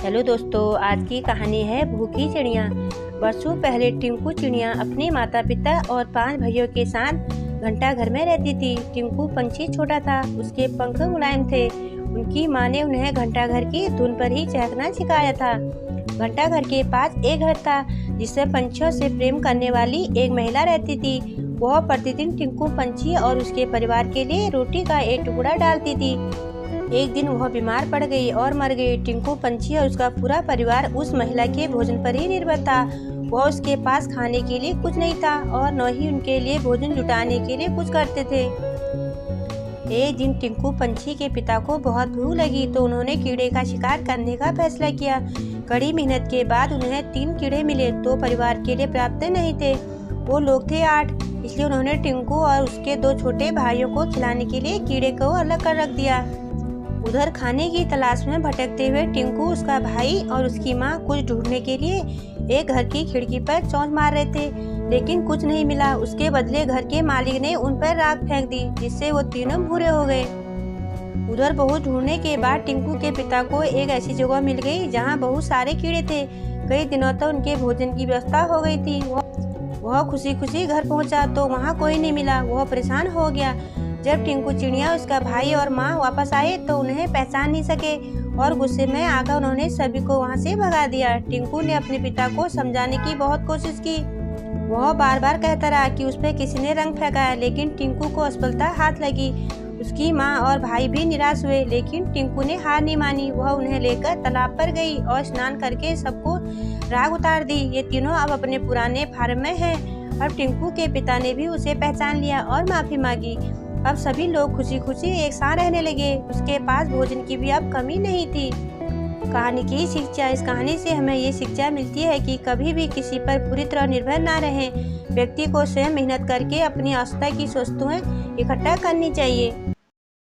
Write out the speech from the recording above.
Hello दोस्तों, आज की कहानी है भूखी चिड़िया। वर्षों पहले टिंकू चिड़िया अपने माता पिता और 5 भाइयों के साथ घंटा घर में रहती थी। टिंकू पंछी छोटा था, उसके पंख मुलायम थे। उनकी माँ ने उन्हें घंटा घर की धुन पर ही चहकना सिखाया था। घंटा घर के पास एक घर था जिससे पंछियों से प्रेम करने वाली एक महिला रहती थी। वह प्रतिदिन टिंकू पंछी और उसके परिवार के लिए रोटी का एक टुकड़ा डालती थी। एक दिन वह बीमार पड़ गई और मर गई। टिंकू पंछी और उसका पूरा परिवार उस महिला के भोजन पर ही निर्भर था। वह उसके पास खाने के लिए कुछ नहीं था और न ही उनके लिए भोजन जुटाने के लिए कुछ करते थे। एक दिन टिंकू पंछी के पिता को बहुत भूख लगी तो उन्होंने कीड़े का शिकार करने का फैसला किया। कड़ी मेहनत के बाद उन्हें 3 कीड़े मिले तो परिवार के लिए पर्याप्त नहीं थे। वो लोग थे 8, इसलिए उन्होंने टिंकू और उसके 2 छोटे भाइयों को खिलाने के लिए कीड़े को अलग कर रख दिया। उधर खाने की तलाश में भटकते हुए टिंकू, उसका भाई और उसकी माँ कुछ ढूंढने के लिए एक घर की खिड़की पर चोंच मार रहे थे, लेकिन कुछ नहीं मिला। उसके बदले घर के मालिक ने उन पर राख फेंक दी, जिससे वो तीनों भूरे हो गए। उधर बहुत ढूंढने के बाद टिंकू के पिता को एक ऐसी जगह मिल गई जहाँ बहुत सारे कीड़े थे। कई दिनों तक उनके भोजन की व्यवस्था हो गई थी। वह खुशी खुशी घर पहुँचा तो वहाँ कोई नहीं मिला। वह परेशान हो गया। जब टिंकू चिड़िया, उसका भाई और माँ वापस आए तो उन्हें पहचान नहीं सके और गुस्से में आकर उन्होंने सभी को वहाँ से भगा दिया। टिंकू ने अपने पिता को समझाने की बहुत कोशिश की। वह बार बार कहता रहा कि उस पर किसी ने रंग फेंका है, लेकिन टिंकू को असफलता हाथ लगी। उसकी माँ और भाई भी निराश हुए, लेकिन टिंकू ने हार नहीं मानी। वह उन्हें लेकर तालाब पर गई और स्नान करके सबको राख उतार दी। ये तीनों अब अपने पुराने फार्म में हैं। अब टिंकू के पिता ने भी उसे पहचान लिया और माफी मांगी। अब सभी लोग खुशी खुशी एक साथ रहने लगे। उसके पास भोजन की भी अब कमी नहीं थी। कहानी की शिक्षा, इस कहानी से हमें ये शिक्षा मिलती है कि कभी भी किसी पर पूरी तरह निर्भर ना रहें। व्यक्ति को स्वयं मेहनत करके अपनी आवश्यकता की वस्तुएं इकट्ठा करनी चाहिए।